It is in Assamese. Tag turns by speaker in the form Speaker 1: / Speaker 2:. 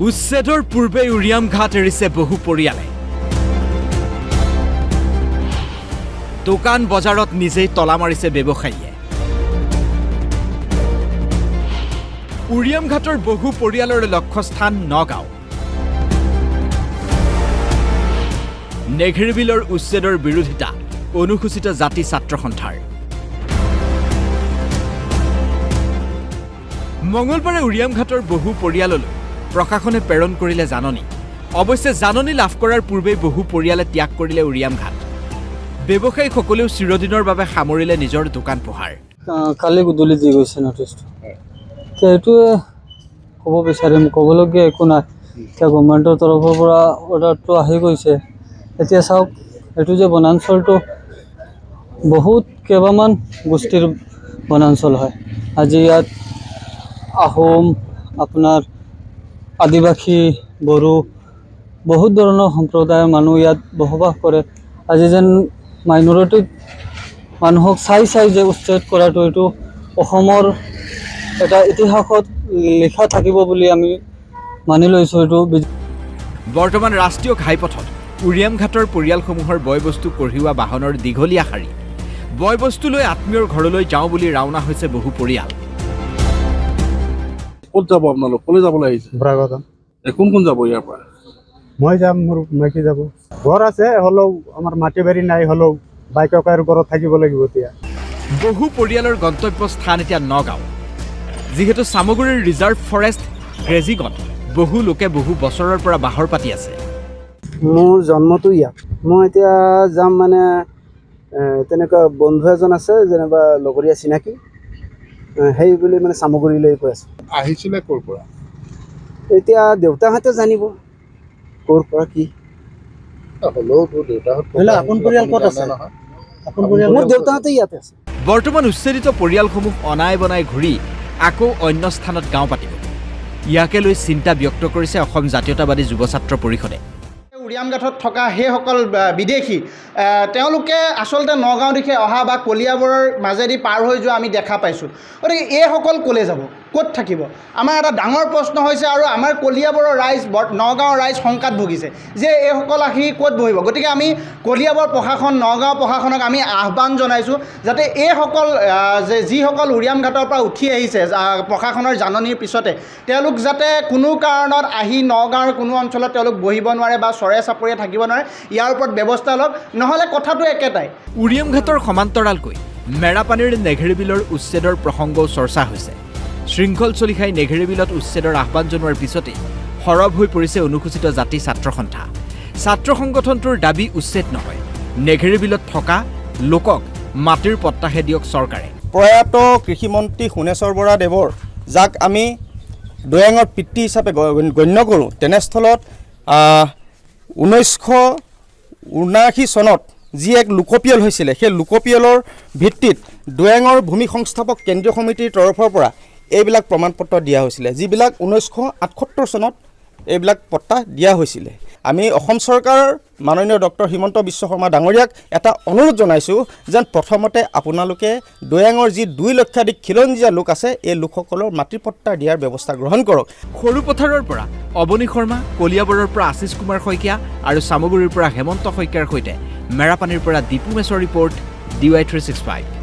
Speaker 1: উচ্ছেদৰ পূৰ্বে উৰিয়াম ঘাট এৰিছে বহু পৰিয়ালে। দোকান বজাৰত নিজেই তলা মাৰিছে ব্যৱসায়ীয়ে। উৰিয়াম ঘাটৰ বহু পৰিয়ালৰ লক্ষ্যস্থান নগাঁও। নেঘেৰিবিলৰ উচ্ছেদৰ বিৰোধিতা অনুসূচিত জাতি ছাত্ৰ সন্থাৰ। মঙলবাৰে উৰিয়াম ঘাটৰ বহু পৰিয়াললৈ প্ৰশাসনে প্ৰেৰণ কৰিলে জাননী। অৱশ্যে জাননী লাভ কৰাৰ পূৰ্বেই বহু পৰিয়ালে ত্যাগ কৰিলে উৰিয়াম ঘাট। ব্যৱসায়ীসকলেও চিৰদিনৰ বাবে সামৰিলে নিজৰ দোকান পোহাৰ।
Speaker 2: কালি গধূলি দি গৈছে নটিছটো। এইটোৱে ক'ব বিচাৰিম, ক'বলগীয়া একো নাই। এতিয়া গভৰ্ণমেণ্টৰ তৰফৰ পৰা অৰ্ডাৰটো আহি গৈছে। এতিয়া চাওক, এইটো যে বনাঞ্চলটো বহুত কেইবামান গোষ্ঠীৰ বনাঞ্চল হয়। আজি ইয়াত আহোম, আপোনাৰ আদিবাসী, বড়ো, বহুত ধৰণৰ সম্প্ৰদায়ৰ মানুহ ইয়াত বসবাস কৰে। আজি যেন মাইনৰিটি মানুহক চাই যে উচ্ছেদ কৰাটো, এইটো অসমৰ এটা ইতিহাসত লিখা থাকিব বুলি আমি মানি লৈছোঁ। এইটো
Speaker 1: বৰ্তমান ৰাষ্ট্ৰীয় ঘাইপথত উৰিয়াম ঘাটৰ পৰিয়ালসমূহৰ বয়বস্তু কঢ়িওৱা বাহনৰ দীঘলীয়া শাৰী। বয়বস্তু লৈ আত্মীয়ৰ ঘৰলৈ যাওঁ বুলি ৰাওনা হৈছে বহু পৰিয়াল।
Speaker 3: ক'ত যাব আপোনালোক? ক'লৈ যাবলৈ আহিছে?
Speaker 4: ব্ৰাগাগান।
Speaker 3: কোন কোন যাব ইয়াৰ পৰা?
Speaker 4: মই যাম, মোৰ মাইকী যাব। ঘৰ আছে, হ'লেও আমাৰ মাটি বাৰী নাই, হ'লেও বাইকক আৰু ঘৰত থাকিব লাগিব। এতিয়া
Speaker 1: বহু পৰিয়ালৰ গন্তব্যস্থান এতিয়া নগাঁও। যিহেতু চামগুৰিৰ ৰিজাৰ্ভ ফৰেষ্ট গ্ৰেজিঙত বহু লোকে বহু বছৰৰ পৰা বাহৰ পাতি আছে।
Speaker 5: মোৰ জন্মটো ইয়াত। মই এতিয়া যাম মানে তেনেকুৱা বন্ধু এজন আছে, যেনিবা লগৰীয়া চিনাকি, সেই বুলি মানে চামগুৰিলৈ গৈ আছোঁ।
Speaker 3: আহিছিলে ক'ৰ পৰা?
Speaker 5: এতিয়া দেউতাহঁতে জানিব ক'ৰ পৰা কি।
Speaker 3: হ'লেওতো দেউতাহঁত
Speaker 4: আপোন পৰিয়াল ক'ত আছে?
Speaker 5: মোৰ দেউতাহঁতে ইয়াতে আছে।
Speaker 1: বৰ্তমান উচ্ছেদিত পৰিয়ালসমূহ অনাই বনাই ঘূৰি আকৌ অন্য স্থানত গাঁও পাতিব। ইয়াকে লৈ চিন্তা ব্যক্ত কৰিছে অসম জাতীয়তাবাদী যুৱ ছাত্ৰ পৰিষদে।
Speaker 6: উৰিয়াম ঘাটত থকা সেইসকল বিদেশী তেওঁলোকে আচলতে নগাঁও দিশে অহা বা কলিয়াবৰৰ মাজেদি পাৰ হৈ যোৱা আমি দেখা পাইছোঁ। গতিকে এইসকল ক'লৈ যাব, ক'ত থাকিব? আমাৰ এটা ডাঙৰ প্ৰশ্ন হৈছে, আৰু আমাৰ কলিয়াবৰৰ ৰাইজ, নগাঁৱৰ ৰাইজ শংকাত ভুগিছে যে এইসকল আহি ক'ত বহিব। গতিকে আমি কলিয়াবৰ প্ৰশাসন, নগাঁও প্ৰশাসনক আমি আহ্বান জনাইছোঁ যাতে এইসকল যিসকল উৰিয়াম ঘাটৰ পৰা উঠি আহিছে প্ৰশাসনৰ জাননীৰ পিছতে, তেওঁলোক যাতে কোনো কাৰণত আহি নগাঁৱৰ কোনো অঞ্চলত তেওঁলোক বহিব নোৱাৰে বা চৰে চাপৰিয়ে থাকিব নোৱাৰে, ইয়াৰ ওপৰত ব্যৱস্থা লওক। নহ'লে কথাটো একেটাই।
Speaker 1: উৰিয়াম ঘাটৰ সমান্তৰালকৈ মেৰাপানীৰ নেঘেৰিবিলৰ উচ্ছেদৰ প্ৰসংগও চৰ্চা হৈছে। শৃংখল চলিখাই নেঘেৰিবিলত উচ্ছেদৰ আহ্বান জনোৱাৰ পিছতে সৰব হৈ পৰিছে অনুসূচিত জাতি ছাত্ৰ সন্থা। ছাত্ৰ সংগঠনটোৰ দাবী উচ্ছেদ নহয়, নেঘেৰিবিলত থকা লোকক মাটিৰ পট্টাহে দিয়ক চৰকাৰে।
Speaker 7: প্ৰয়াত কৃষিমন্ত্ৰী সোণেশ্বৰ বৰা দেৱৰ, যাক আমি দৈয়াঙৰ পিতৃ হিচাপে গণ্য কৰোঁ, তেনেস্থলত 1979 চনত যি এক লোকপিয়ল হৈছিলে, সেই লোকপিয়লৰ ভিত্তিত দৈয়াঙৰ ভূমি সংস্থাপক কেন্দ্ৰীয় সমিতিৰ তৰফৰ পৰা এইবিলাক প্ৰমাণপত্ৰ দিয়া হৈছিলে, যিবিলাক 1978 চনত এইবিলাক পট্টা দিয়া হৈছিলে। আমি অসম চৰকাৰৰ মাননীয় ডক্টৰ হিমন্ত বিশ্ব শৰ্মা ডাঙৰীয়াক এটা অনুৰোধ জনাইছোঁ যেন প্ৰথমতে আপোনালোকে দৈয়াঙৰ যি 2 লক্ষাধিক খিলঞ্জীয়া লোক আছে, এই লোকসকলৰ মাটিৰ পট্টা দিয়াৰ ব্যৱস্থা গ্ৰহণ কৰক।
Speaker 1: সৰুপথাৰৰ পৰা অৱনী শৰ্মা, কলিয়াবৰৰ পৰা আশিষ কুমাৰ শইকীয়া আৰু চামগুৰিৰ পৰা হেমন্ত শইকীয়াৰ সৈতে মেৰাপানীৰ পৰা দীপু মেছৰ ৰিপৰ্ট, DY365।